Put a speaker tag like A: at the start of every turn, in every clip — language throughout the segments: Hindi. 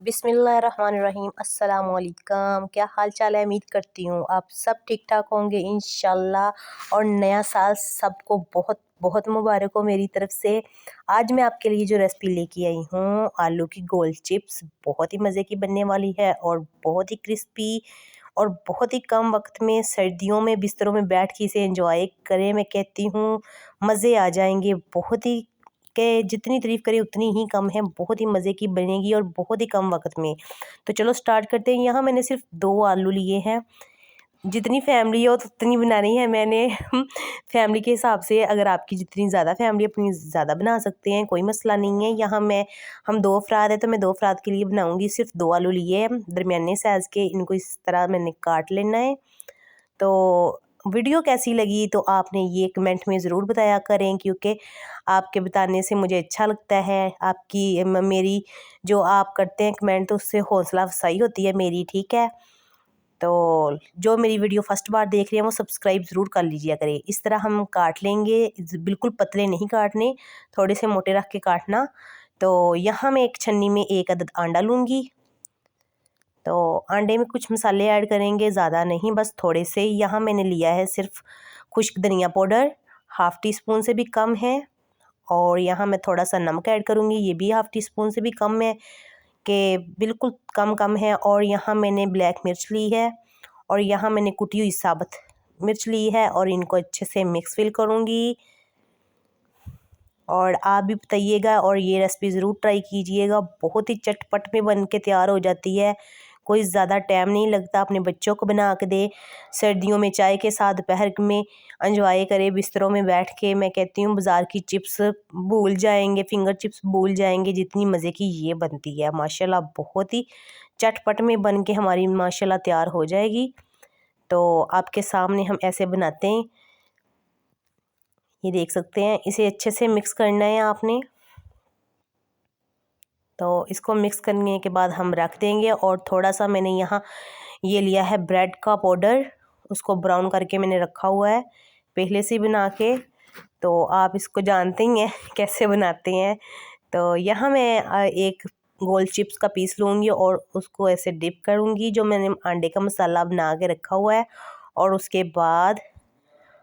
A: बिस्मिल्लाहिर्रहमानिर्रहीम। अस्सलाम वालेकुम। क्या हाल चाल है? उम्मीद करती हूँ आप सब ठीक ठाक होंगे इंशाल्लाह। और नया साल सबको बहुत बहुत मुबारक हो मेरी तरफ से। आज मैं आपके लिए जो रेसिपी लेके आई हूँ, आलू की गोल चिप्स, बहुत ही मज़े की बनने वाली है और बहुत ही क्रिस्पी। और बहुत ही कम वक्त में सर्दियों में बिस्तरों में बैठ के इसे एंजॉय करें, मैं कहती हूँ मज़े आ जाएंगे। बहुत ही के जितनी तारीफ़ करें उतनी ही कम है, बहुत ही मज़े की बनेगी और बहुत ही कम वक्त में। तो चलो स्टार्ट करते हैं। यहाँ मैंने सिर्फ 2 आलू लिए हैं। जितनी फैमिली हो तो उतनी बनानी है मैंने। फैमिली के हिसाब से अगर आपकी जितनी ज़्यादा फैमिली अपनी ज़्यादा बना सकते हैं, कोई मसला नहीं है। यहाँ हम 2 अफराद हैं तो मैं 2 अफराद के लिए बनाऊँगी। सिर्फ 2 आलू लिए हैं दरमियाने साइज़ के, इनको इस तरह मैंने काट लेना है। तो वीडियो कैसी लगी तो आपने ये कमेंट में ज़रूर बताया करें, क्योंकि आपके बताने से मुझे अच्छा लगता है। आपकी मेरी जो आप करते हैं कमेंट, तो उससे हौसला अफजाई होती है मेरी, ठीक है। तो जो मेरी वीडियो फर्स्ट बार देख रहे हैं वो सब्सक्राइब ज़रूर कर लीजिए करें। इस तरह हम काट लेंगे, बिल्कुल पतले नहीं काटने, थोड़े से मोटे रख के काटना। तो यहाँ मैं एक छन्नी में 1 अदद आंडा लूँगी। तो अंडे में कुछ मसाले ऐड करेंगे, ज़्यादा नहीं, बस थोड़े से। यहाँ मैंने लिया है सिर्फ खुश्क धनिया पाउडर, हाफ़ टी स्पून से भी कम है। और यहाँ मैं थोड़ा सा नमक ऐड करूँगी, ये भी हाफ़ टी स्पून से भी कम है, कि बिल्कुल कम है। और यहाँ मैंने ब्लैक मिर्च ली है और यहाँ मैंने कुटी हुई साबुत मिर्च ली है और इनको अच्छे से मिक्स फिल करूँगी। और आप भी बताइएगा और ये रेसिपी ज़रूर ट्राई कीजिएगा। बहुत ही चटपट में बन के तैयार हो जाती है, कोई ज़्यादा टाइम नहीं लगता। अपने बच्चों को बना के दे, सर्दियों में चाय के साथ दोपहर में एंजॉय करें बिस्तरों में बैठ के। मैं कहती हूँ बाज़ार की चिप्स भूल जाएंगे, फिंगर चिप्स भूल जाएंगे, जितनी मज़े की ये बनती है माशाल्लाह। बहुत ही चटपट में बन के हमारी माशाल्लाह तैयार हो जाएगी। तो आपके सामने हम ऐसे बनाते हैं, ये देख सकते हैं। इसे अच्छे से मिक्स करना है आपने। तो इसको मिक्स करने के बाद हम रख देंगे। और थोड़ा सा मैंने यहाँ ये लिया है ब्रेड का पाउडर, उसको ब्राउन करके मैंने रखा हुआ है पहले से बना के। तो आप इसको जानते ही हैं कैसे बनाते हैं। तो यहाँ मैं एक गोल चिप्स का पीस लूँगी और उसको ऐसे डिप करूँगी, जो मैंने अंडे का मसाला बना के रखा हुआ है। और उसके बाद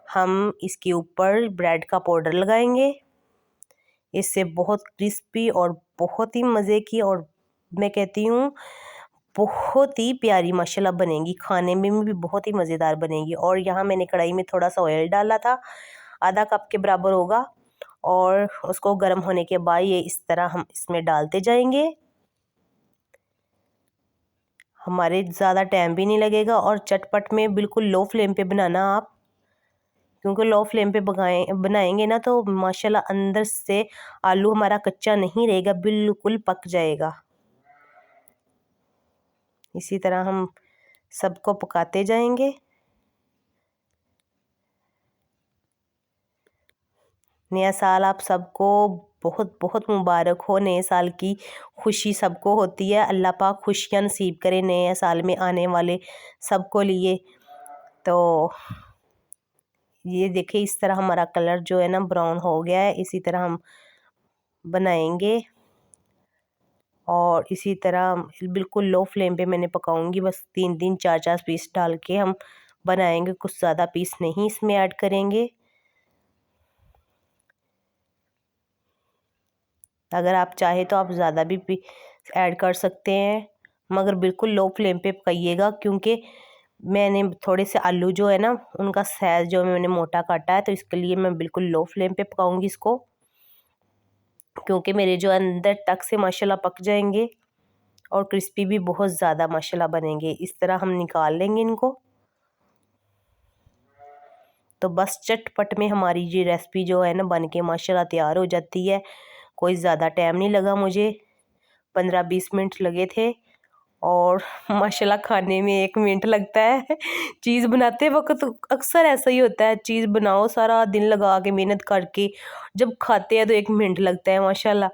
A: हम इसके ऊपर ब्रेड का पाउडर लगाएंगे। इससे बहुत क्रिस्पी और बहुत ही मज़े की, और मैं कहती हूँ बहुत ही प्यारी माशाल्लाह बनेगी, खाने में भी बहुत ही मज़ेदार बनेगी। और यहाँ मैंने कढ़ाई में थोड़ा सा ऑयल डाला था, आधा कप के बराबर होगा। और उसको गर्म होने के बाद ये इस तरह हम इसमें डालते जाएंगे। हमारे ज़्यादा टाइम भी नहीं लगेगा और चटपट में बिल्कुल लो फ्लेम पे बनाना आप, क्योंकि लो फ्लेम पे बनाएंगे ना तो माशाल्लाह अंदर से आलू हमारा कच्चा नहीं रहेगा, बिल्कुल पक जाएगा। इसी तरह हम सबको पकाते जाएंगे। नया साल आप सबको बहुत बहुत मुबारक हो। नए साल की खुशी सबको होती है, अल्लाह पाक खुशियाँ नसीब करे नए साल में आने वाले सबको लिए। तो ये देखिए इस तरह हमारा कलर जो है ना ब्राउन हो गया है, इसी तरह हम बनाएंगे। और इसी तरह बिल्कुल लो फ्लेम पे मैंने पकाऊंगी, बस 3 4 पीस डाल के हम बनाएंगे, कुछ ज़्यादा पीस नहीं इसमें ऐड करेंगे। अगर आप चाहे तो आप ज़्यादा भी ऐड कर सकते हैं, मगर बिल्कुल लो फ्लेम पे पकाइएगा, क्योंकि मैंने थोड़े से आलू जो है ना उनका साइज़ जो मैंने मोटा काटा है, तो इसके लिए मैं बिल्कुल लो फ्लेम पे पकाऊंगी इसको, क्योंकि मेरे जो अंदर तक से माशाल्लाह पक जाएंगे और क्रिस्पी भी बहुत ज़्यादा माशाल्लाह बनेंगे। इस तरह हम निकाल लेंगे इनको। तो बस चटपट में हमारी ये रेसिपी जो है ना बन के माशाल्लाह तैयार हो जाती है। कोई ज़्यादा टाइम नहीं लगा मुझे, 15-20 मिनट लगे थे। और माशाल्लाह खाने में 1 मिनट लगता है। चीज़ बनाते वक्त अक्सर ऐसा ही होता है, चीज़ बनाओ सारा दिन लगा के मेहनत करके, जब खाते हैं तो 1 मिनट लगता है माशाल्लाह।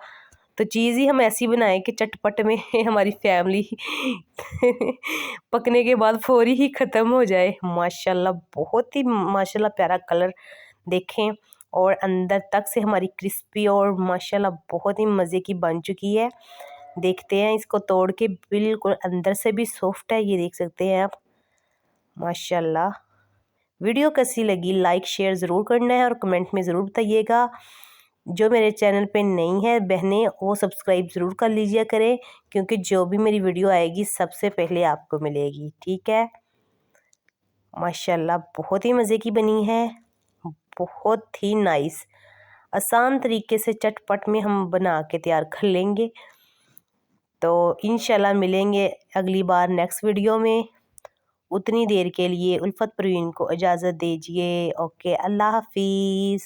A: तो चीज़ ही हम ऐसी बनाएं कि चटपट में हमारी फैमिली पकने के बाद फौरी ही ख़त्म हो जाए माशाल्लाह। बहुत ही माशाल्लाह प्यारा कलर देखें, और अंदर तक से हमारी क्रिस्पी और माशाल्लाह बहुत ही मज़े की बन चुकी है। देखते हैं इसको तोड़ के, बिल्कुल अंदर से भी सॉफ्ट है, ये देख सकते हैं आप, माशाल्लाह। वीडियो कैसी लगी लाइक शेयर ज़रूर करना है और कमेंट में ज़रूर बताइएगा। जो मेरे चैनल पे नई है बहनें वो सब्सक्राइब ज़रूर कर लीजिए करें, क्योंकि जो भी मेरी वीडियो आएगी सबसे पहले आपको मिलेगी, ठीक है। माशाल्लाह बहुत ही मज़े की बनी है, बहुत ही नाइस। आसान तरीके से चटपट में हम बना के तैयार कर लेंगे। तो इंशाल्लाह मिलेंगे अगली बार नेक्स्ट वीडियो में। उतनी देर के लिए उल्फत परवीन को इजाज़त दीजिए। ओके, अल्लाह हाफिज़।